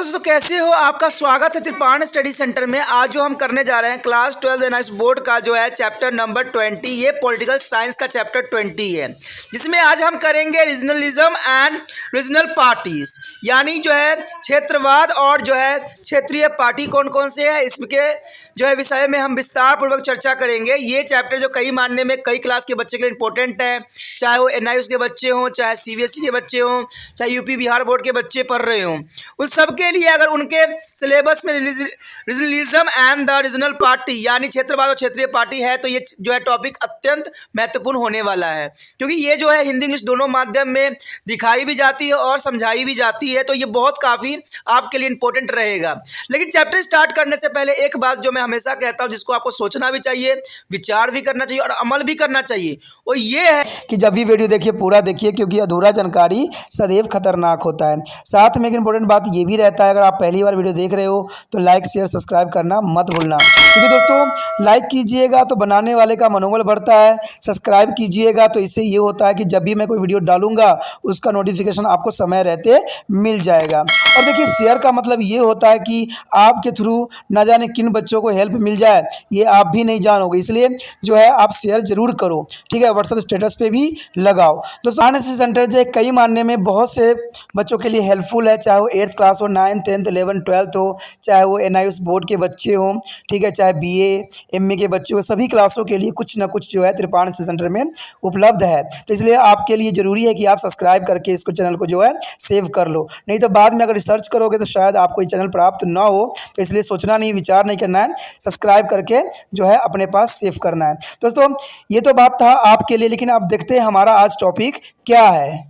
दोस्तों कैसे हो। आपका स्वागत है त्रिपाण स्टडी सेंटर में। आज जो हम करने जा रहे हैं क्लास 12 एनआईएस बोर्ड का जो है चैप्टर नंबर 20, ये पॉलिटिकल साइंस का चैप्टर 20 है, जिसमें आज हम करेंगे रीजनलिज्म एंड रीजनल पार्टीज, यानी जो है क्षेत्रवाद और जो है क्षेत्रीय पार्टी कौन कौन से है, इसके जो है विषय में हम विस्तार पूर्वक चर्चा करेंगे। ये चैप्टर जो कई मानने में कई क्लास के बच्चे के लिए इंपॉर्टेंट है, चाहे वो एनआईएस के बच्चे हों, चाहे सीबीएसई के बच्चे हों, चाहे यूपी बिहार बोर्ड के बच्चे पढ़ रहे हों, उन सब के लिए अगर उनके सिलेबस में regionalism and the regional party यानी क्षेत्रवाद और क्षेत्रीय पार्टी है, तो ये जो है टॉपिक अत्यंत महत्वपूर्ण होने वाला है, क्योंकि ये जो है हिंदी इंग्लिश दोनों माध्यम में दिखाई भी जाती है और समझाई भी जाती है, तो ये बहुत काफ़ी आपके लिए इंपॉर्टेंट रहेगा। लेकिन चैप्टर स्टार्ट करने से पहले एक बात जो मैं हमेशा कहता हूं, जिसको आपको सोचना भी चाहिए, विचार भी करना चाहिए और अमल भी करना चाहिए, वो ये है कि जब भी वीडियो देखिए पूरा देखिए, क्योंकि अधूरा जानकारी सदैव खतरनाक होता है। साथ में एक इंपॉर्टेंट बात ये भी रहता है, अगर आप पहली बार वीडियो देख रहे हो तो लाइक शेयर सब्सक्राइब करना मत भूलना, क्योंकि दोस्तों लाइक कीजिएगा तो बनाने वाले का मनोबल बढ़ता है, सब्सक्राइब कीजिएगा तो इससे ये होता है कि जब भी मैं कोई वीडियो डालूंगा उसका नोटिफिकेशन आपको समय रहते मिल जाएगा। और देखिए शेयर का मतलब ये होता है कि आपके थ्रू ना जाने किन बच्चों को हेल्प मिल जाए, ये आप भी नहीं जानोगे, इसलिए जो है आप शेयर जरूर करो, ठीक है। व्हाट्सएप स्टेटस पे भी लगाओ। दोस्तों एनआईएस सेंटर जो कई मानने में बहुत से बच्चों के लिए हेल्पफुल है, चाहे वो 8th क्लास हो, 9th 10th 11th 12th हो, चाहे वो एनआईएस बोर्ड के बच्चे हों, ठीक है, चाहे बीए एमए के बच्चे हो, सभी क्लासों के लिए कुछ ना कुछ जो है त्रिपाण सेंटर में उपलब्ध है। तो इसलिए आपके लिए ज़रूरी है कि आप सब्सक्राइब करके इसको चैनल को जो है सेव कर लो, नहीं तो बाद में अगर रिसर्च करोगे तो शायद आपको ये चैनल प्राप्त ना हो। तो इसलिए सोचना नहीं, विचार नहीं करना है, सब्सक्राइब करके जो है अपने पास सेव करना है। दोस्तों ये तो बात था आपके लिए, लेकिन आप देखते हैं हमारा आज टॉपिक क्या है।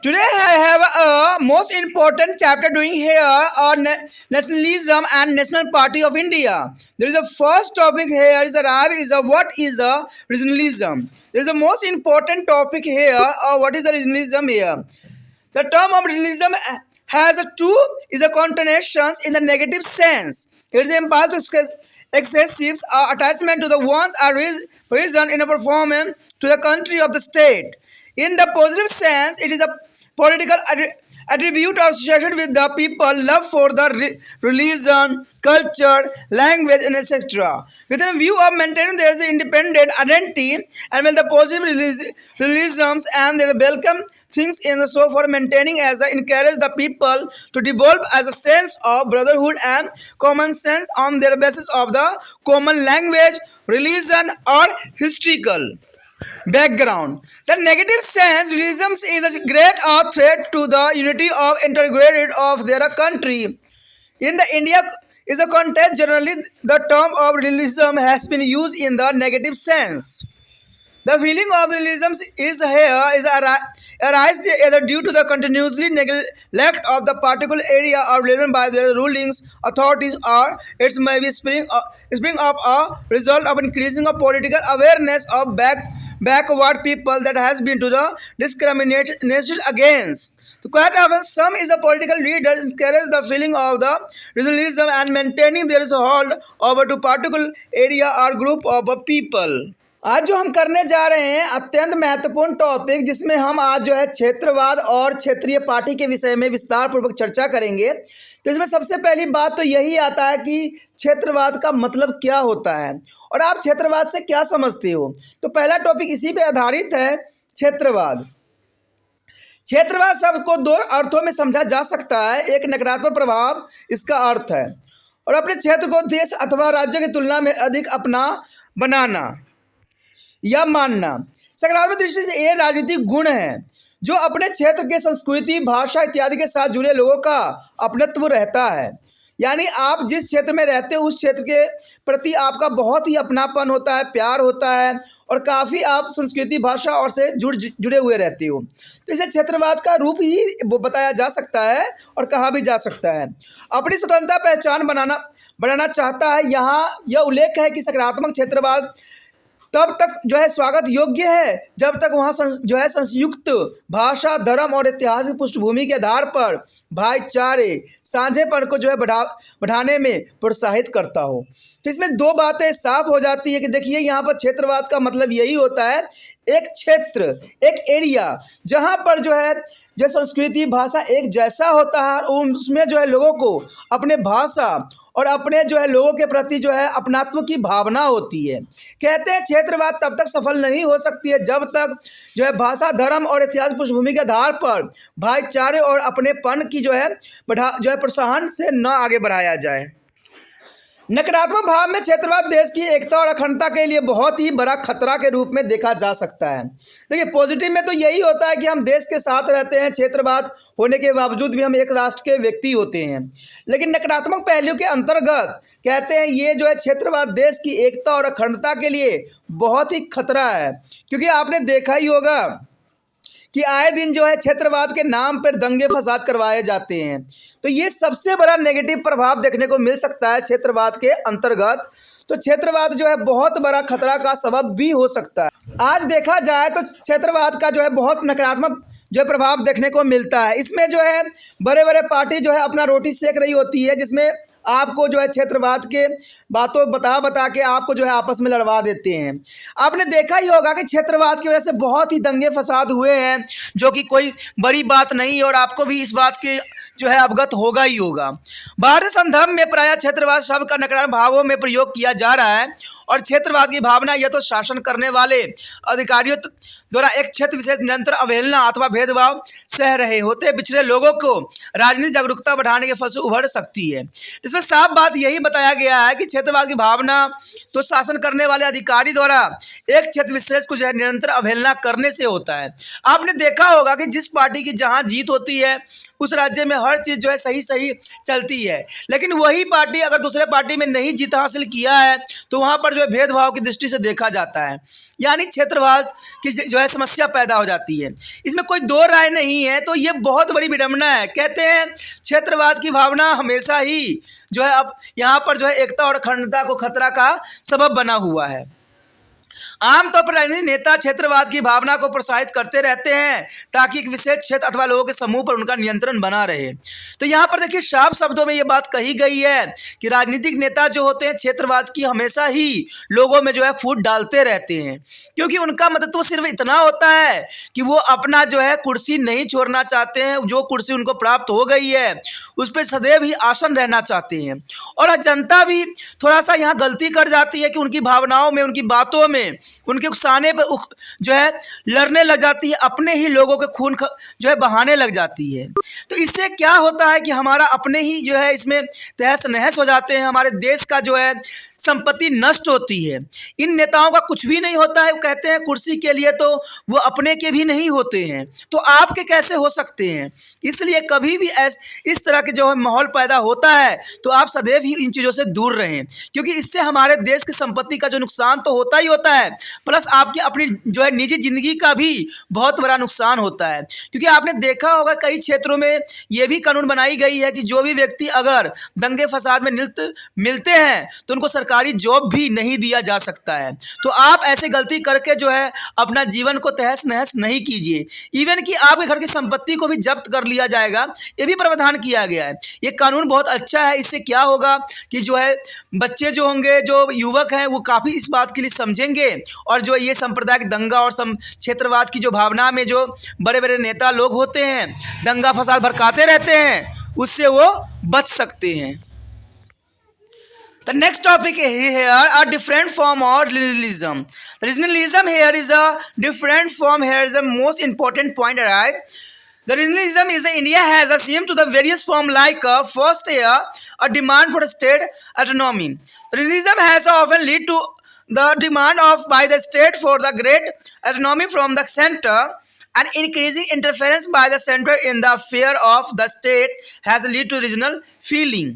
Today I have a most important chapter doing here on nationalism and National Party of India. There is a first topic here is what is a regionalism. There is a most important topic here what is a regionalism here. The term of regionalism has a connotations in the negative sense. It is implied to excessive attachment to the one's region in a performance to the country of the state. In the positive sense, it is a political attribute associated with the people love for the religion, culture, language, and etc. With a view of maintaining their independent identity, and when the positive realisms and their welcome things in the so for maintaining as encourage the people to develop as a sense of brotherhood and common sense on their basis of the common language, religion, or historical background. The negative sense realism is a great threat to the unity of integrated of their country. In the India is a context, generally the term of realism has been used in the negative sense. The feeling of realism is arise either due to the continuously neglect of the particular area or religion by the rulings authorities, or it may be spring up a result of increasing of political awareness of backward people that has been to the discrimination against. So quite often some is a political leaders encourage the feeling of the regionalism and maintaining there is a hold over to particular area or group of people. आज जो हम करने जा रहे हैं अत्यंत महत्वपूर्ण topic, जिसमें हम आज जो है क्षेत्रवाद और क्षेत्रीय पार्टी के विषय में विस्तार पूर्वक चर्चा करेंगे। तो इसमें सबसे पहली बात तो यही आता है कि क्षेत्रवाद का मतलब क्या होता है और आप क्षेत्रवाद से क्या समझते हो। तो पहला टॉपिक इसी पे आधारित है, क्षेत्रवाद। क्षेत्रवाद शब्द को दो अर्थों में समझा जा सकता है। एक नकारात्मक प्रभाव इसका अर्थ है, और अपने क्षेत्र को देश अथवा राज्य की तुलना में अधिक अपना बनाना या मानना। सकारात्मक दृष्टि से ये राजनीतिक गुण है जो अपने क्षेत्र के संस्कृति, भाषा इत्यादि के साथ जुड़े लोगों का अपनत्व रहता है, यानी आप जिस क्षेत्र में रहते हो उस क्षेत्र के प्रति आपका बहुत ही अपनापन होता है, प्यार होता है, और काफ़ी आप संस्कृति, भाषा और से जुड़े हुए रहते हो। तो इसे क्षेत्रवाद का रूप ही बताया जा सकता है और कहा भी जा सकता है। अपनी स्वतंत्रता पहचान बनाना चाहता है। यहाँ यह उल्लेख है कि सकारात्मक क्षेत्रवाद तब तक जो है स्वागत योग्य है जब तक वहाँ जो है संयुक्त भाषा, धर्म और ऐतिहासिक पृष्ठभूमि के आधार पर भाईचारे, साझेपन को जो है बढ़ाने में प्रोत्साहित करता हो। तो इसमें दो बातें साफ हो जाती है कि देखिए यहाँ पर क्षेत्रवाद का मतलब यही होता है, एक क्षेत्र, एक एरिया जहाँ पर जो है जो संस्कृति भाषा एक जैसा होता है और उसमें जो है लोगों को अपने भाषा और अपने जो है लोगों के प्रति जो है अपनात्व की भावना होती है। कहते हैं क्षेत्रवाद तब तक सफल नहीं हो सकती है जब तक जो है भाषा, धर्म और इतिहास पृष्ठभूमि के आधार पर भाईचारे और अपनेपन की जो है प्रोत्साहन से न आगे बढ़ाया जाए। नकारात्मक भाव में क्षेत्रवाद देश की एकता और अखंडता के लिए बहुत ही बड़ा खतरा के रूप में देखा जा सकता है। देखिए, पॉजिटिव में तो यही होता है कि हम देश के साथ रहते हैं, क्षेत्रवाद होने के बावजूद भी हम एक राष्ट्र के व्यक्ति होते हैं। लेकिन नकारात्मक पहलू के अंतर्गत कहते हैं ये जो है क्षेत्रवाद देश की एकता और अखंडता के लिए बहुत ही खतरा है, क्योंकि आपने देखा ही होगा कि आए दिन जो है क्षेत्रवाद के नाम पर दंगे फसाद करवाए जाते हैं। तो ये सबसे बड़ा नेगेटिव प्रभाव देखने को मिल सकता है क्षेत्रवाद के अंतर्गत। तो क्षेत्रवाद जो है बहुत बड़ा खतरा का सबब भी हो सकता है। आज देखा जाए तो क्षेत्रवाद का जो है बहुत नकारात्मक जो प्रभाव देखने को मिलता है। इसमें जो है बड़े बड़े पार्टी जो है अपना रोटी सेक रही होती है, जिसमें आपको जो है क्षेत्रवाद के बातों बता के आपको जो है आपस में लड़वा देते हैं। आपने देखा ही होगा कि क्षेत्रवाद की वजह से बहुत ही दंगे फसाद हुए हैं, जो कि कोई बड़ी बात नहीं, और आपको भी इस बात के जो है अवगत होगा ही होगा। भारतीय संदर्भ में प्रायः क्षेत्रवाद शब्द का नकारात्मक भावों में प्रयोग किया जा रहा है, और क्षेत्रवाद की भावना यह तो शासन करने वाले अधिकारियों द्वारा एक क्षेत्र विशेष निरंतर अवहेलना अथवा भेदभाव सह रहे होते पिछड़े लोगों को राजनीतिक जागरूकता बढ़ाने के फल से उभर सकती है। इसमें साफ बात यही बताया गया है कि क्षेत्रवाद की भावना तो शासन करने वाले अधिकारी द्वारा एक क्षेत्र विशेष को जो है निरंतर अवहेलना करने से होता है। आपने देखा होगा कि जिस पार्टी की जहाँ जीत होती है उस राज्य में हर चीज़ जो है सही चलती है, लेकिन वही पार्टी अगर दूसरे पार्टी में नहीं जीत हासिल किया है तो वहाँ पर जो है भेदभाव की दृष्टि से देखा जाता है, यानी क्षेत्रवाद की जो है समस्या पैदा हो जाती है। इसमें कोई दो राय नहीं है। तो ये बहुत बड़ी विडंबना है। कहते हैं क्षेत्रवाद की भावना हमेशा ही जो है अब यहाँ पर जो है एकता और अखंडता को खतरा का सबब बना हुआ है। आमतौर पर राजनीतिक नेता क्षेत्रवाद की भावना को प्रोत्साहित करते रहते हैं ताकि एक विशेष क्षेत्र अथवा लोगों के समूह पर उनका नियंत्रण बना रहे। तो यहाँ पर देखिए साफ शब्दों में ये बात कही गई है कि राजनीतिक नेता जो होते हैं क्षेत्रवाद की हमेशा ही लोगों में जो है फूट डालते रहते हैं, क्योंकि उनका मतलब तो सिर्फ इतना होता है कि वो अपना जो है कुर्सी नहीं छोड़ना चाहते हैं। जो कुर्सी उनको प्राप्त हो गई है उस पर सदैव ही आसन रहना चाहते हैं। और जनता भी थोड़ा सा यहाँ गलती कर जाती है कि उनकी भावनाओं में, उनकी बातों में, उनके उकसाने पे जो है लड़ने लग जाती है, अपने ही लोगों के खून जो है बहाने लग जाती है। तो इससे क्या होता है कि हमारा अपने ही जो है इसमें तहस नहस हो जाते हैं, हमारे देश का जो है संपत्ति नष्ट होती है। इन नेताओं का कुछ भी नहीं होता है। वो कहते हैं कुर्सी के लिए तो वो अपने के भी नहीं होते हैं, तो आपके कैसे हो सकते हैं। इसलिए कभी भी इस तरह के जो है माहौल पैदा होता है तो आप सदैव ही इन चीज़ों से दूर रहें, क्योंकि इससे हमारे देश की संपत्ति का जो नुकसान तो होता ही होता है, प्लस आपकी अपनी जो है निजी जिंदगी का भी बहुत बड़ा नुकसान होता है। क्योंकि आपने देखा होगा कई क्षेत्रों में ये भी कानून बनाई गई है कि जो भी व्यक्ति अगर दंगे फसाद में मिलते हैं तो उनको सरकारी जॉब भी नहीं दिया जा सकता है। तो आप ऐसे गलती करके जो है अपना जीवन को तहस नहस नहीं कीजिए। इवन कि आपके घर की संपत्ति को भी जब्त कर लिया जाएगा, ये भी प्रावधान किया गया है। ये कानून बहुत अच्छा है। इससे क्या होगा कि जो है बच्चे जो होंगे, जो युवक हैं, वो काफ़ी इस बात के लिए समझेंगे, और जो ये सांप्रदायिक दंगा और क्षेत्रवाद की जो भावना में जो बड़े बड़े नेता लोग होते हैं दंगा फसाद भड़काते रहते हैं, उससे वो बच सकते हैं। The next topic here are different form of regionalism. The regionalism here is a different form. Here is the most important point arrive. The regionalism is India has assumed to the various form like first here a demand for state autonomy. The regionalism has often lead to the demand of by the state for the great autonomy from the center, and increasing interference by the center in the affair of the state has led to regional feeling.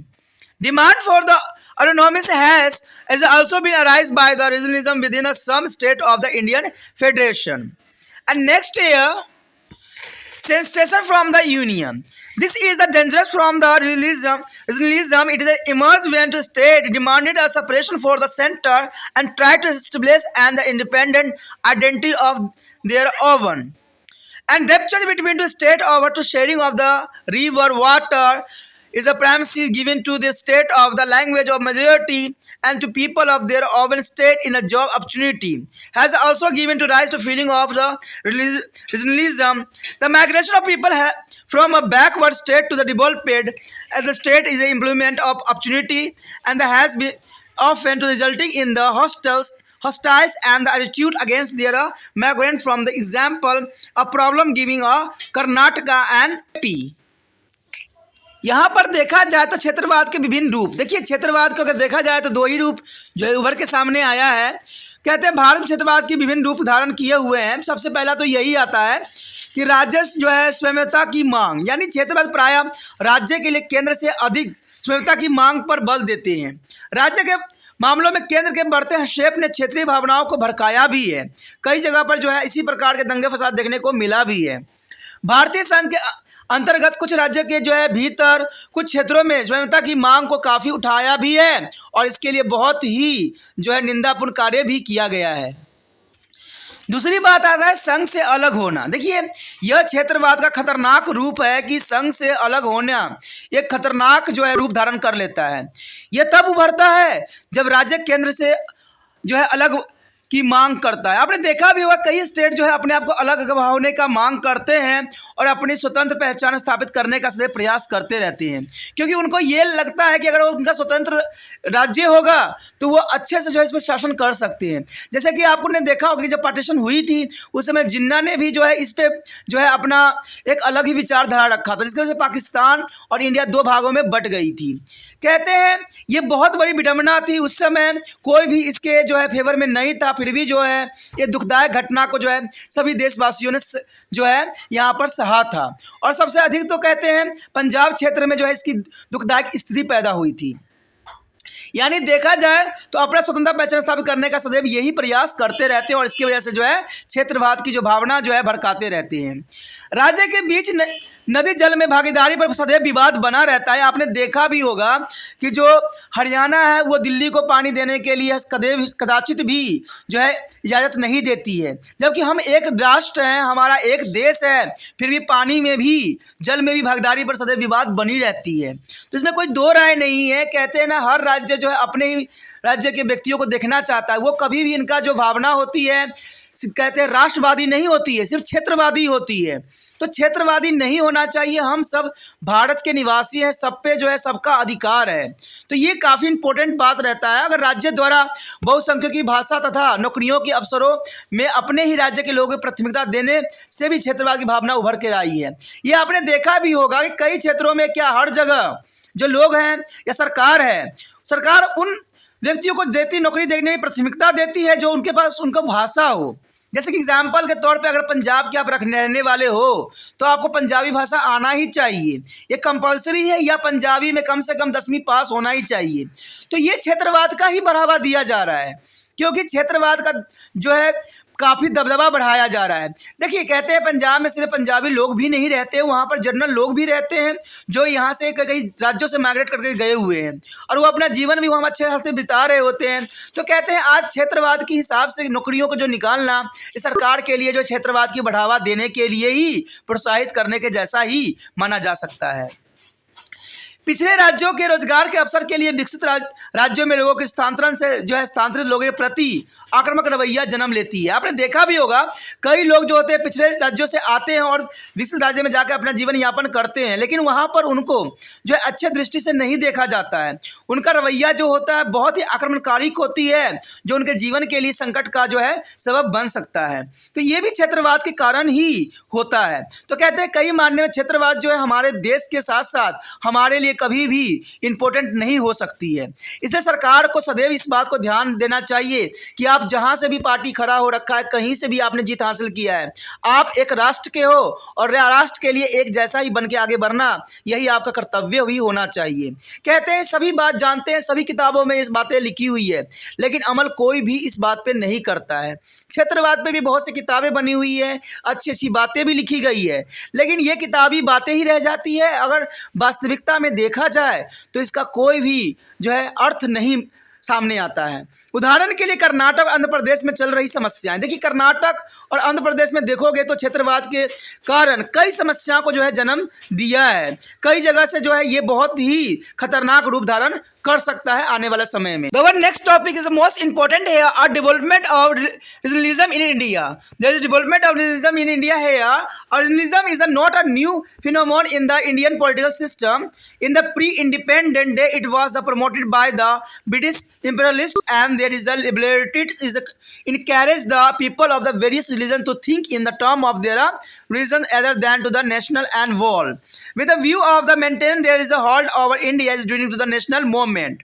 Demand for the autonomy has also been arised by the regionalism within some state of the Indian Federation. And next year, secession from the Union. This is the dangerous from the regionalism. It is emerged when the state demanded a separation for the center and tried to establish the independent identity of their own. And rupture between the state over to sharing of the river water is a primacy given to the state of the language of majority and to people of their own state in a job opportunity has also given to rise to feeling of the regionalism. The migration of people from a backward state to the developed as the state is an implement of opportunity and that has been often to resulting in the hostiles and the attitude against their migrant from the example of problem giving a Karnataka and AP. यहाँ पर देखा जाए तो क्षेत्रवाद के विभिन्न रूप, देखिए क्षेत्रवाद को अगर देखा जाए तो दो ही रूप जो है उभर के सामने आया है। कहते हैं भारत में क्षेत्रवाद के विभिन्न रूप धारण किए हुए हैं। सबसे पहला तो यही आता है कि राज्य जो है स्वायत्तता की मांग, यानी क्षेत्रवाद प्रायः राज्य के लिए केंद्र से अधिक स्वायत्तता की मांग पर बल देते हैं। राज्य के मामलों में केंद्र के बढ़ते हस्तक्षेप ने क्षेत्रीय भावनाओं को भड़काया भी है। कई जगह पर जो है इसी प्रकार के दंगे फसाद देखने को मिला भी है। भारतीय संघ के अंतर्गत कुछ राज्य के जो है भीतर कुछ क्षेत्रों में स्वायत्तता की मांग को काफ़ी उठाया भी है और इसके लिए बहुत ही जो है निंदापूर्ण कार्य भी किया गया है। दूसरी बात आता है संघ से अलग होना। देखिए यह क्षेत्रवाद का खतरनाक रूप है कि संघ से अलग होना एक खतरनाक जो है रूप धारण कर लेता है। यह तब उभरता है जब राज्य केंद्र से जो है अलग की मांग करता है। आपने देखा भी होगा कई स्टेट जो है अपने आप को अलग होने का मांग करते हैं और अपनी स्वतंत्र पहचान स्थापित करने का सदैव प्रयास करते रहते हैं, क्योंकि उनको ये लगता है कि अगर उनका स्वतंत्र राज्य होगा तो वो अच्छे से जो है इस पर शासन कर सकते हैं। जैसे कि आपने देखा होगा कि जब पार्टीशन हुई थी उस समय जिन्ना ने भी जो है इस पर जो है अपना एक अलग ही विचारधारा रखा था, जिसकी वजह से पाकिस्तान और इंडिया दो भागों में बट गई थी। कहते हैं ये बहुत बड़ी विडंबना थी, उस समय कोई भी इसके जो है फेवर में नहीं था, फिर भी जो है ये दुखदायक घटना को जो है सभी देशवासियों ने जो है यहाँ पर सहा था। और सबसे अधिक तो कहते हैं पंजाब क्षेत्र में जो है इसकी दुखदायक स्थिति पैदा हुई थी। यानी देखा जाए तो अपना स्वतंत्रता पहचान स्थापित करने का सदैव यही प्रयास करते रहते हैं और इसकी वजह से जो है क्षेत्रवाद की जो भावना जो है भड़काते रहते हैं। राज्य के बीच नदी जल में भागीदारी पर सदैव विवाद बना रहता है। आपने देखा भी होगा कि जो हरियाणा है वो दिल्ली को पानी देने के लिए कदाचित भी जो है इजाज़त नहीं देती है, जबकि हम एक राष्ट्र हैं, हमारा एक देश है, फिर भी पानी में भी जल में भी भागीदारी पर सदैव विवाद बनी रहती है। तो इसमें कोई दो राय नहीं है। कहते हैं ना हर राज्य जो है अपने ही राज्य के व्यक्तियों को देखना चाहता है, वो कभी भी इनका जो भावना होती है कहते हैं राष्ट्रवादी नहीं होती है, सिर्फ क्षेत्रवादी होती है। तो क्षेत्रवादी नहीं होना चाहिए। हम सब भारत के निवासी हैं, सब पे जो है सबका अधिकार है। तो ये काफ़ी इंपॉर्टेंट बात रहता है। अगर राज्य द्वारा बहुसंख्यक की भाषा तथा नौकरियों के अवसरों में अपने ही राज्य के लोगों को प्राथमिकता देने से भी क्षेत्रवाद की भावना उभर के आई है। ये आपने देखा भी होगा कि कई क्षेत्रों में क्या हर जगह जो लोग हैं या सरकार है, सरकार उन व्यक्तियों को देती नौकरी देने में प्राथमिकता देती है जो उनके पास उनका भाषा हो। जैसे कि एग्जाम्पल के तौर पे अगर पंजाब के आप रहने वाले हो तो आपको पंजाबी भाषा आना ही चाहिए, ये कंपलसरी है, या पंजाबी में कम से कम 10वीं पास होना ही चाहिए। तो ये क्षेत्रवाद का ही बढ़ावा दिया जा रहा है, क्योंकि क्षेत्रवाद का जो है काफ़ी दबदबा बढ़ाया जा रहा है। देखिए कहते हैं पंजाब में सिर्फ पंजाबी लोग भी नहीं रहते, वहाँ पर जनरल लोग भी रहते हैं जो यहाँ से कई राज्यों से माइग्रेट करके गए हुए हैं और वो अपना जीवन भी वहाँ अच्छे हाल से बिता रहे होते हैं। तो कहते हैं आज क्षेत्रवाद के हिसाब से नौकरियों को जो निकालना इस सरकार के लिए जो क्षेत्रवाद की बढ़ावा देने के लिए ही प्रोत्साहित करने के जैसा ही माना जा सकता है। पिछले राज्यों के रोजगार के अवसर के लिए विकसित राज्यों में लोगों के स्थानांतरण से जो है स्थानांतरित लोगों के प्रति आक्रामक रवैया जन्म लेती है। आपने देखा भी होगा कई लोग जो होते हैं पिछले राज्यों से आते हैं और विकसित राज्य में जाकर अपना जीवन यापन करते हैं, लेकिन वहाँ पर उनको जो है अच्छे दृष्टि से नहीं देखा जाता है। उनका रवैया जो होता है बहुत ही आक्रमणकारी होती है, जो उनके जीवन के लिए संकट का जो है सबब बन सकता है। तो ये भी क्षेत्रवाद के कारण ही होता है। तो कहते हैं कई मायने में क्षेत्रवाद जो है हमारे देश के साथ साथ हमारे लिए कभी भी इम्पोर्टेंट नहीं हो सकती है। इसलिए सरकार को सदैव इस बात को ध्यान देना चाहिए कि आप जहां से भी पार्टी खड़ा हो रखा है, कहीं से भी आपने जीत हासिल किया है, आप एक राष्ट्र के हो और राष्ट्र के लिए एक जैसा ही बन के आगे बढ़ना यही आपका कर्तव्य भी होना चाहिए। कहते हैं सभी बात जानते हैं, सभी किताबों में इस बातें लिखी हुई है, लेकिन अमल कोई भी इस बात पे नहीं करता है। क्षेत्रवाद पे भी बहुत सी किताबें बनी हुई है, अच्छी अच्छी बातें भी लिखी गई है, लेकिन ये किताबी बातें ही रह जाती है। अगर वास्तविकता में देखा जाए तो इसका कोई भी जो है अर्थ नहीं सामने आता है। उदाहरण के लिए कर्नाटक और आंध्र प्रदेश में चल रही समस्याएं। देखिए कर्नाटक और आंध्र प्रदेश में देखोगे तो क्षेत्रवाद के कारण कई समस्याओं को जो है जन्म दिया है। कई जगह से जो है ये बहुत ही खतरनाक रूप धारण कर सकता है आने वाले समय में। The next topic is the most important here are development of regionalism in India. There is development of regionalism in India here. Regionalism is not a new phenomenon in the Indian political system. In the pre-independent day, it was promoted by the British imperialists, and there is a liberty is encourage the people of the various religions to think in the term of their religion other than to the national and world. With a view of the maintain there is a hold over India is during to the national movement.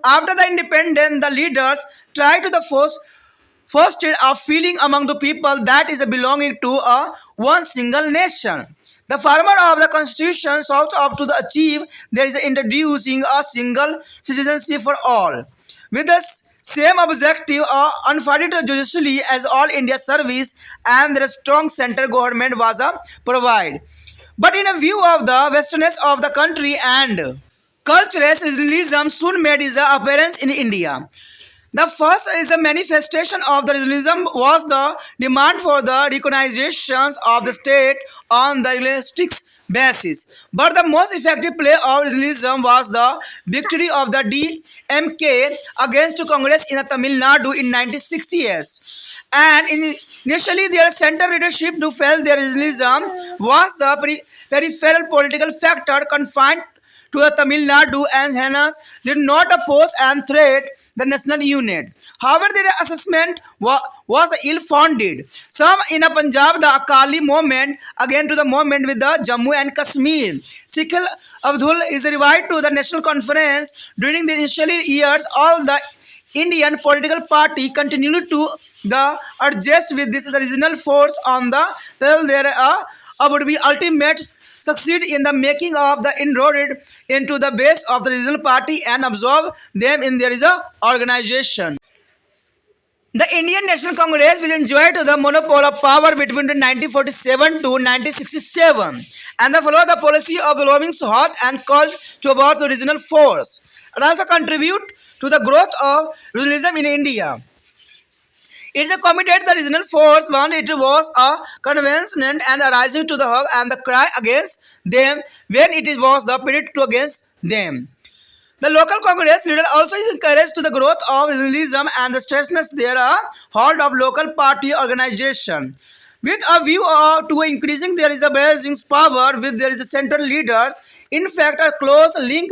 After the independence, the leaders try to the first state of feeling among the people that is belonging to a one single nation. The farmer of the constitution sought up to the achieve there is introducing a single citizenship for all. With the same objective unfunded judicially as all India service and their strong central government was provided. But in a view of the westernness of the country and cultural regionalism soon made its appearance in India. The first is a manifestation of the regionalism was the demand for the recognition of the state on the realistic basis. But the most effective play of regionalism was the victory of the DMK against Congress in Tamil Nadu in 1960s. And initially their central leadership to fail their regionalism was the peripheral political factor confined to the Tamil Nadu and hence did not oppose and threat the national unit. However, their assessment was ill-founded. Some in Punjab, the Akali movement, again to the movement with the Jammu and Kashmir. Sheikh Abdul is revived to the National Conference. During the initial years, all the Indian political party continued to adjust with this regional force on the till there would be ultimate succeed in the making of the inroad into the base of the regional party and absorb them in their organization. The Indian National Congress which enjoyed the monopoly of power between 1947 to 1967 and followed the policy of lobbying hot and cold toward the regional force and also contribute to the growth of regionalism in India. It is a committed the regional force when it was a convention and arising to the hub and the cry against them when it was the period to against them. The local Congress leader also is encouraged to the growth of regionalism and the strictness there hold of local party organization. With a view to increasing there is a balancing power with there is a central leaders. In fact, a close link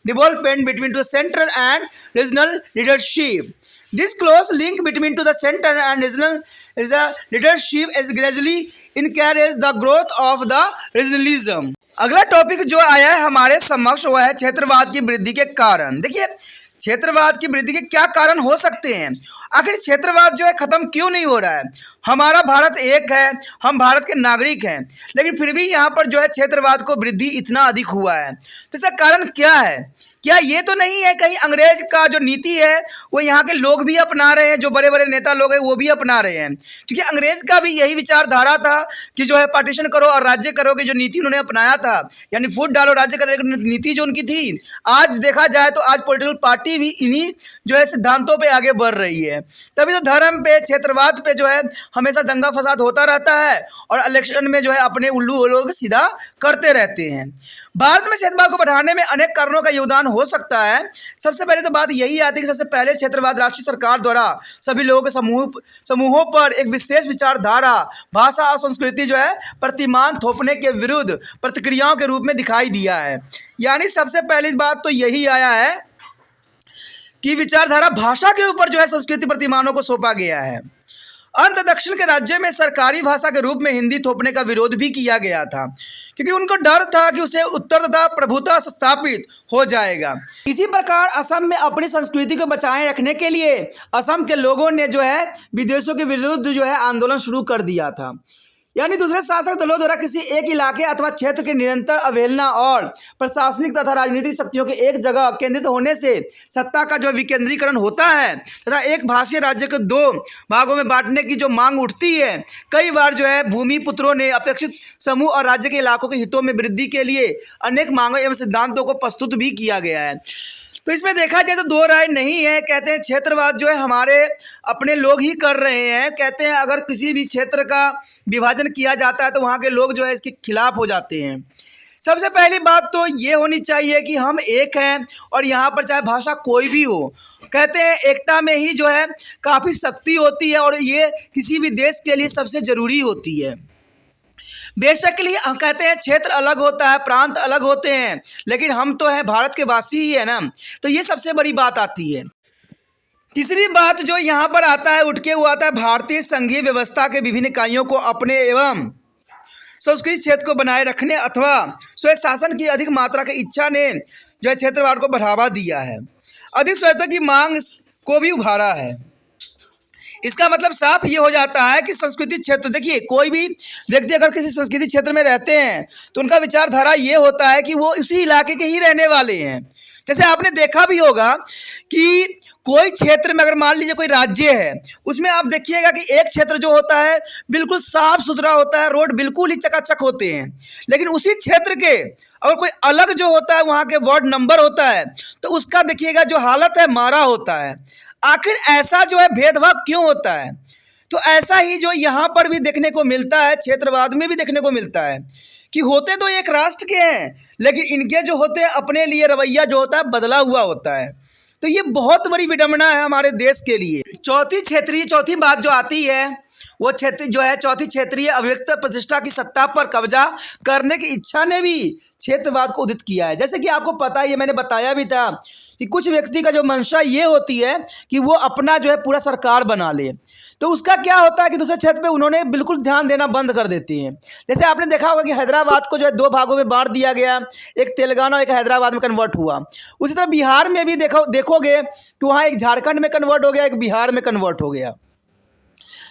development between the central and regional leadership. This close link between to the center and regional is a leadership is gradually encourage the growth of the regionalism. अगला topic जो आया है हमारे समक्ष वो है क्षेत्रवाद की वृद्धि के कारण। देखिए क्षेत्रवाद की वृद्धि के क्या कारण हो सकते हैं, आखिर क्षेत्रवाद जो है खत्म क्यों नहीं हो रहा है। हमारा भारत एक है, हम भारत के नागरिक हैं, लेकिन फिर भी यहाँ पर जो है क्षेत्रवाद को वृद्धि इतना अधिक हुआ है। तो इसका कारण क्या है? क्या ये तो नहीं है कहीं अंग्रेज का जो नीति है वो यहाँ के लोग भी अपना रहे हैं, जो बड़े बड़े नेता लोग हैं वो भी अपना रहे हैं? क्योंकि अंग्रेज का भी यही विचारधारा था कि जो है पार्टीशन करो और राज्य करो की जो नीति उन्होंने अपनाया था, यानी फूट डालो राज्य करने की नीति जो उनकी थी। आज देखा जाए तो आज पॉलिटिकल पार्टी भी इन्हीं जो है सिद्धांतों पे आगे बढ़ रही है। तभी तो धर्म पे क्षेत्रवाद पे जो है हमेशा दंगा फसाद होता रहता है और इलेक्शन में जो है अपने उल्लू लोग सीधा करते रहते हैं। भारत में क्षेत्रवाद को बढ़ाने में अनेक कारणों का योगदान हो सकता है। सबसे पहले तो बात यही आती है कि सबसे पहले क्षेत्रवाद राष्ट्रीय सरकार द्वारा सभी लोगों के समूहों पर एक विशेष विचारधारा, भाषा और संस्कृति जो है प्रतिमान थोपने के विरुद्ध प्रतिक्रियाओं के रूप में दिखाई दिया है। यानी सबसे पहली बात तो यही आया है कि विचारधारा भाषा के ऊपर जो है संस्कृति प्रतिमानों को सौंपा गया है। अंत दक्षिण के राज्य में सरकारी भाषा के रूप में हिंदी थोपने का विरोध भी किया गया था, क्योंकि उनको डर था कि उसे उत्तर तथा प्रभुता स्थापित हो जाएगा। इसी प्रकार असम में अपनी संस्कृति को बचाए रखने के लिए असम के लोगों ने जो है विदेशों के विरुद्ध जो है आंदोलन शुरू कर दिया था। यानी दूसरे शासक दलों द्वारा किसी एक इलाके अथवा क्षेत्र की निरंतर अवहेलना और प्रशासनिक तथा राजनीतिक शक्तियों के एक जगह केंद्रित होने से सत्ता का जो विकेंद्रीकरण होता है तथा एक भाषीय राज्य को दो भागों में बांटने की जो मांग उठती है, कई बार जो है भूमि पुत्रों ने अपेक्षित समूह और राज्य के इलाकों के हितों में वृद्धि के लिए अनेक मांगों एवं सिद्धांतों को प्रस्तुत भी किया गया है। तो इसमें देखा जाए तो दो राय नहीं है। कहते हैं क्षेत्रवाद जो है हमारे अपने लोग ही कर रहे हैं। कहते हैं अगर किसी भी क्षेत्र का विभाजन किया जाता है तो वहाँ के लोग जो है इसके खिलाफ हो जाते हैं। सबसे पहली बात तो ये होनी चाहिए कि हम एक हैं और यहाँ पर चाहे भाषा कोई भी हो, कहते हैं एकता में ही जो है काफ़ी शक्ति होती है और ये किसी भी देश के लिए सबसे ज़रूरी होती है। बेशकली कहते हैं क्षेत्र अलग होता है, प्रांत अलग होते हैं, लेकिन हम तो हैं भारत के वासी ही है ना, तो ये सबसे बड़ी बात आती है। तीसरी बात जो यहाँ पर आता है उठ के वो आता है भारतीय संघीय व्यवस्था के विभिन्न इकाइयों को अपने एवं संस्कृति क्षेत्र को बनाए रखने अथवा स्वयं शासन की अधिक मात्रा की इच्छा ने जो है क्षेत्रवाद को बढ़ावा दिया है, अधिक स्वायत्तता की मांग को भी उभारा है। इसका मतलब साफ ये हो जाता है कि संस्कृति क्षेत्र, देखिए कोई भी व्यक्ति अगर किसी संस्कृति क्षेत्र में रहते हैं तो उनका विचारधारा ये होता है कि वो उसी इलाके के ही रहने वाले हैं। जैसे आपने देखा भी होगा कि कोई क्षेत्र में अगर मान लीजिए कोई राज्य है, उसमें आप देखिएगा कि एक क्षेत्र जो होता है बिल्कुल साफ सुथरा होता है, रोड बिल्कुल ही चकाचक होते हैं, लेकिन उसी क्षेत्र के अगर कोई अलग जो होता है वहाँ के वार्ड नंबर होता है तो उसका देखिएगा जो हालत है मारा होता है। आखिर ऐसा जो है भेदभाव क्यों होता है? तो ऐसा ही जो यहाँ पर भी देखने को मिलता है, क्षेत्रवाद में भी देखने को मिलता है कि होते तो एक राष्ट्र के हैं, लेकिन इनके जो होते हैं अपने लिए रवैया जो होता है बदला हुआ होता है। तो ये बहुत बड़ी विडंबना है हमारे देश के लिए। चौथी बात जो आती है वो क्षेत्र जो है चौथी क्षेत्रीय अभिव्यक्त प्रतिष्ठा की सत्ता पर कब्जा करने की इच्छा ने भी क्षेत्रवाद को उदित किया है। जैसे कि आपको पता है, ये मैंने बताया भी था कि कुछ व्यक्ति का जो मंशा ये होती है कि वो अपना जो है पूरा सरकार बना ले, तो उसका क्या होता है कि दूसरे क्षेत्र पे उन्होंने बिल्कुल ध्यान देना बंद कर देते हैं। जैसे आपने देखा होगा कि हैदराबाद को जो है दो भागों में बांट दिया गया, एक तेलंगाना और एक हैदराबाद में कन्वर्ट हुआ। उसी तरह बिहार में भी देखोगे कि वहाँ एक झारखंड में कन्वर्ट हो गया, एक बिहार में कन्वर्ट हो गया।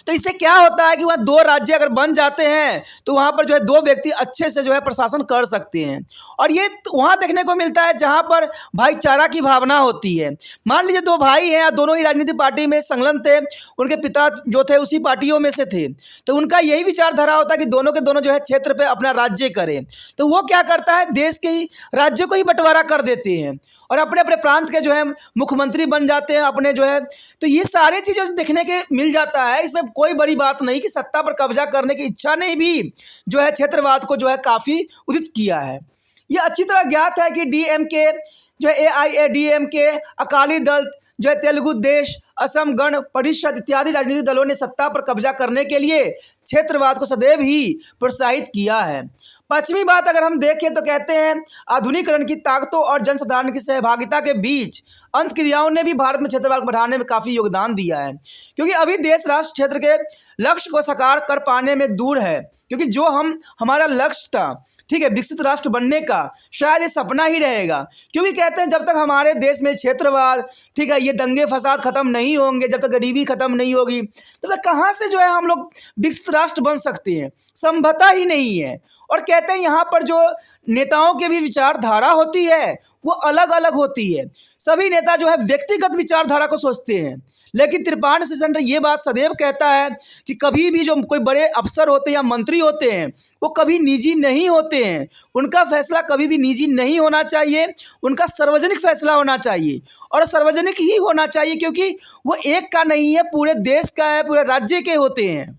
तो इससे क्या होता है कि वहाँ दो राज्य अगर बन जाते हैं तो वहाँ पर जो है दो व्यक्ति अच्छे से जो है प्रशासन कर सकते हैं, और ये वहाँ देखने को मिलता है जहाँ पर भाईचारा की भावना होती है। मान लीजिए दो भाई हैं, दोनों ही राजनीतिक पार्टी में संलग्न थे, उनके पिता जो थे उसी पार्टियों में से थे, तो उनका यही विचारधारा होता है कि दोनों के दोनों जो है क्षेत्र पर अपना राज्य करें। तो वो क्या करता है, देश के ही राज्य को ही बंटवारा कर देते हैं और अपने अपने प्रांत के जो है मुख्यमंत्री बन जाते हैं अपने जो है। तो ये सारी चीज़ें देखने के मिल जाता है। इसमें कोई बड़ी बात नहीं कि सत्ता पर कब्जा करने की इच्छा ने भी जो है क्षेत्रवाद को जो है काफ़ी उदित किया है। ये अच्छी तरह ज्ञात है कि डीएमके जो है AIADMK, अकाली दल जो है तेलुगु देश, असम गण परिषद इत्यादि राजनीतिक दलों ने सत्ता पर कब्जा करने के लिए क्षेत्रवाद को सदैव ही प्रोत्साहित किया है। पश्चिमी बात अगर हम देखें तो कहते हैं आधुनिकीकरण की ताकतों और जनसाधारण की सहभागिता के बीच अंतक्रियाओं ने भी भारत में क्षेत्रवाद को बढ़ाने में काफ़ी योगदान दिया है, क्योंकि अभी देश राष्ट्र क्षेत्र के लक्ष्य को साकार कर पाने में दूर है। क्योंकि जो हमारा लक्ष्य था, ठीक है, विकसित राष्ट्र बनने का, शायद ये सपना ही रहेगा। क्योंकि कहते हैं जब तक हमारे देश में क्षेत्रवाद, ठीक है, ये दंगे फसाद खत्म नहीं होंगे, जब तक गरीबी खत्म नहीं होगी, तब तक कहाँ से जो है हम लोग विकसित राष्ट्र बन सकते हैं, संभवतः ही नहीं है। और कहते हैं यहाँ पर जो नेताओं की भी विचारधारा होती है वो अलग अलग होती है। सभी नेता जो है व्यक्तिगत विचारधारा को सोचते हैं, लेकिन त्रिपाठी सेंटर ये बात सदैव कहता है कि कभी भी जो कोई बड़े अफसर होते हैं या मंत्री होते हैं वो कभी निजी नहीं होते हैं। उनका फैसला कभी भी निजी नहीं होना चाहिए, उनका सार्वजनिक फैसला होना चाहिए, और सार्वजनिक ही होना चाहिए क्योंकि वो एक का नहीं है, पूरे देश का है, पूरे राज्य के होते हैं।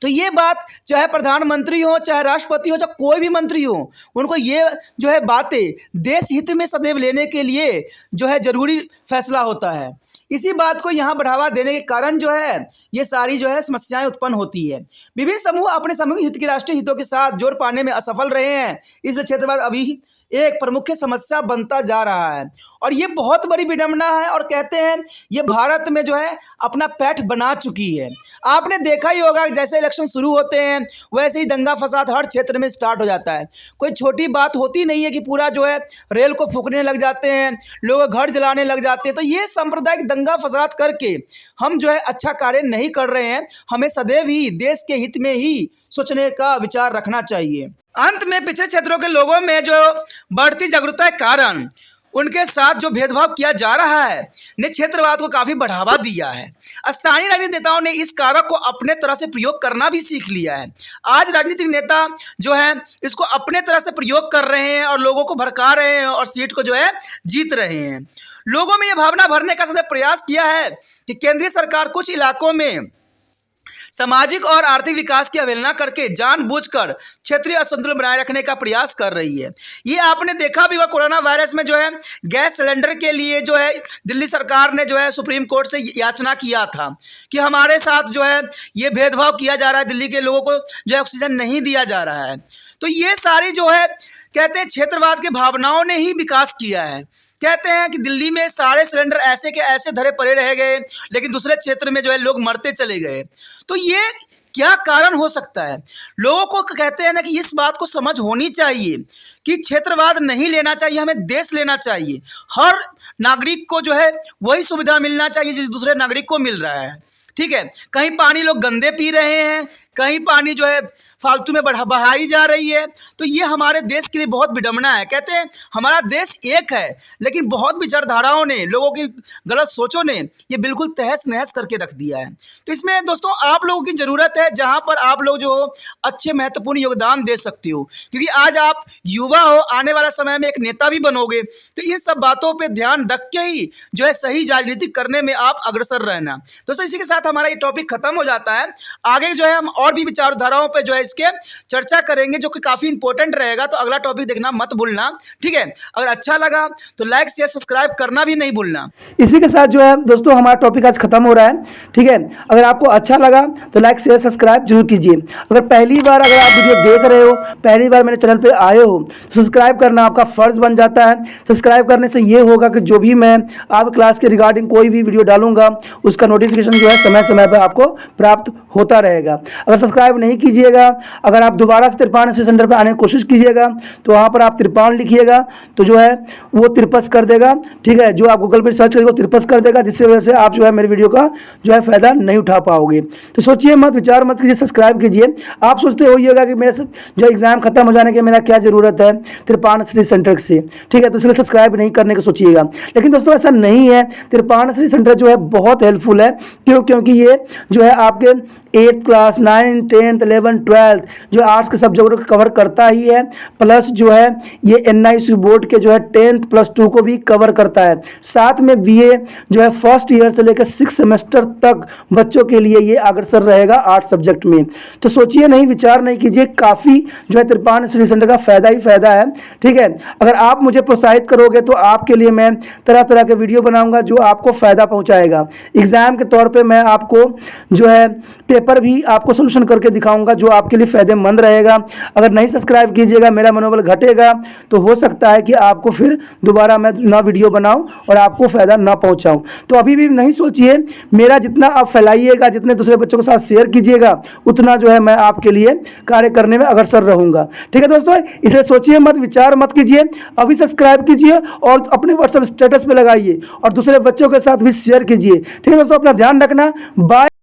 तो ये बात चाहे प्रधानमंत्री हो, चाहे राष्ट्रपति हो, चाहे कोई भी मंत्री हो, उनको ये जो है बातें देश हित में सदैव लेने के लिए जो है ज़रूरी फैसला होता है। इसी बात को यहाँ बढ़ावा देने के कारण जो है ये सारी जो है समस्याएं उत्पन्न होती है। विभिन्न समूह अपने सामूहिक हित के राष्ट्रीय हितों के साथ जोड़ पाने में असफल रहे हैं, इसलिए क्षेत्रवाद अभी एक प्रमुख समस्या बनता जा रहा है, और ये बहुत बड़ी विडंबना है। और कहते हैं ये भारत में जो है अपना पैठ बना चुकी है। आपने देखा ही होगा जैसे इलेक्शन शुरू होते हैं वैसे ही दंगा फसाद हर क्षेत्र में स्टार्ट हो जाता है। कोई छोटी बात होती नहीं है कि पूरा जो है रेल को फूकने लग जाते हैं, लोग घर जलाने लग जाते हैं। तो ये सांप्रदायिक दंगा फसाद करके हम जो है अच्छा कार्य नहीं कर रहे हैं। हमें सदैव ही देश के हित में ही सोचने का विचार रखना चाहिए। अंत में पिछड़े क्षेत्रों के लोगों में जो बढ़ती जागरूकता के कारण उनके साथ जो भेदभाव किया जा रहा है ने क्षेत्रवाद को काफ़ी बढ़ावा दिया है। स्थानीय राजनीतिक नेताओं ने इस कारक को अपने तरह से प्रयोग करना भी सीख लिया है। आज राजनीतिक नेता जो है इसको अपने तरह से प्रयोग कर रहे हैं और लोगों को भड़का रहे हैं और सीट को जो है जीत रहे हैं। लोगों में यह भावना भरने का सदैव प्रयास किया है कि केंद्रीय सरकार कुछ इलाकों में सामाजिक और आर्थिक विकास की अवहेलना करके जानबूझकर क्षेत्रीय असंतुलन बनाए रखने का प्रयास कर रही है। ये आपने देखा भी होगा, कोरोना वायरस में जो है गैस सिलेंडर के लिए जो है दिल्ली सरकार ने जो है सुप्रीम कोर्ट से याचना किया था कि हमारे साथ जो है ये भेदभाव किया जा रहा है, दिल्ली के लोगों को जो है ऑक्सीजन नहीं दिया जा रहा है। तो ये सारी जो है कहते हैं क्षेत्रवाद की भावनाओं ने ही विकास किया है। कहते हैं कि दिल्ली में सारे सिलेंडर ऐसे के ऐसे धरे पड़े रह गए, लेकिन दूसरे क्षेत्र में जो है लोग मरते चले गए। तो ये क्या कारण हो सकता है? लोगों को कहते हैं ना कि इस बात को समझ होनी चाहिए कि क्षेत्रवाद नहीं लेना चाहिए, हमें देश लेना चाहिए। हर नागरिक को जो है वही सुविधा मिलना चाहिए जो दूसरे नागरिक को मिल रहा है। ठीक है, कहीं पानी लोग गंदे पी रहे हैं, कहीं पानी जो है फालतू में बहाई जा रही है। तो ये हमारे देश के लिए बहुत विडंबना है। कहते हैं हमारा देश एक है, लेकिन बहुत विचारधाराओं ने, लोगों की गलत सोचों ने ये बिल्कुल तहस नहस करके रख दिया है। तो इसमें दोस्तों आप लोगों की ज़रूरत है जहाँ पर आप लोग जो हो अच्छे महत्वपूर्ण योगदान दे सकते हो, क्योंकि आज आप युवा हो, आने वाला समय में एक नेता भी बनोगे। तो इन सब बातों पर ध्यान रख के ही जो है सही राजनीति करने में आप अग्रसर रहना। दोस्तों इसी के साथ हमारा ये टॉपिक खत्म हो जाता है। आगे जो है हम और भी विचारधाराओं पर जो है इसके चर्चा करेंगे, जो कि काफी इंपॉर्टेंट रहेगा। तो अगला टॉपिक देखना मत भूलना। ठीक है, अगर अच्छा लगा तो लाइक शेयर सब्सक्राइब करना भी नहीं भूलना। इसी के साथ जो है दोस्तों हमारा टॉपिक आज खत्म हो रहा है। ठीक है, अगर आपको अच्छा लगा तो लाइक शेयर सब्सक्राइब जरूर कीजिए। अगर पहली बार अगर आप वीडियो देख रहे हो, पहली बार मेरे चैनल पे आए हो, तो सब्सक्राइब करना आपका फर्ज बन जाता है। सब्सक्राइब करने से ये होगा कि जो भी मैं आप क्लास के रिगार्डिंग कोई भी वीडियो डालूंगा उसका नोटिफिकेशन जो है समय समय पर आपको प्राप्त होता रहेगा। अगर सब्सक्राइब नहीं कीजिएगा, अगर आप दोबारा से तिरपान सेंटर पर आने की कोशिश कीजिएगा तो वहाँ पर आप तिरपान लिखिएगा तो जो है वो तिरपस कर देगा। ठीक है, जो आप गूगल पर सर्च करेंगे वो तिरपस कर देगा, जिससे वजह से आप जो है मेरे वीडियो का जो है फ़ायदा नहीं उठा पाओगे। तो सोचिए मत, विचार मत कीजिए, सब्सक्राइब कीजिए। आप सोचते होइएगा कि मेरे जो एग्ज़ाम खत्म हो जाने के मेरा क्या ज़रूरत है तिरपान स्टडी सेंटर से। ठीक है, तो इसलिए सब्सक्राइब नहीं करने को सोचिएगा। लेकिन दोस्तों ऐसा नहीं है, तिरपान स्टडी सेंटर जो है बहुत हेल्पफुल है। क्योंकि ये जो है आपके 8th class 9th 10th 11th 12th जो आर्ट्स के सब्जेक्ट को कवर करता ही है, प्लस जो है ये NIC बोर्ड के जो है 10th प्लस 2 को भी कवर करता है। साथ में BA जो है फर्स्ट ईयर से लेकर 6 सेमेस्टर तक बच्चों के लिए ये अग्रसर रहेगा आर्ट्स सब्जेक्ट में। तो सोचिए नहीं, विचार नहीं कीजिए, काफ़ी जो है तिरपान स्टडी सेंटर का फ़ायदा ही फ़ायदा है। ठीक है, अगर आप मुझे प्रोत्साहित करोगे तो आपके लिए मैं तरह तरह के वीडियो बनाऊंगा जो आपको फ़ायदा पहुँचाएगा। एग्ज़ाम के तौर पर मैं आपको जो है पेपर भी आपको सोल्यूशन करके दिखाऊंगा जो आपके लिए फ़ायदेमंद रहेगा। अगर नहीं सब्सक्राइब कीजिएगा, मेरा मनोबल घटेगा, तो हो सकता है कि आपको फिर दोबारा मैं ना वीडियो बनाऊं और आपको फ़ायदा ना पहुंचाऊं। तो अभी भी नहीं सोचिए, मेरा जितना आप फैलाइएगा, जितने दूसरे बच्चों के साथ शेयर कीजिएगा, उतना जो है मैं आपके लिए कार्य करने में अग्रसर रहूँगा। ठीक है दोस्तों, इसलिए सोचिए मत, विचार मत कीजिए, अभी सब्सक्राइब कीजिए और अपने व्हाट्सएप स्टेटस पर लगाइए और दूसरे बच्चों के साथ भी शेयर कीजिए। ठीक है दोस्तों, अपना ध्यान रखना। बाय।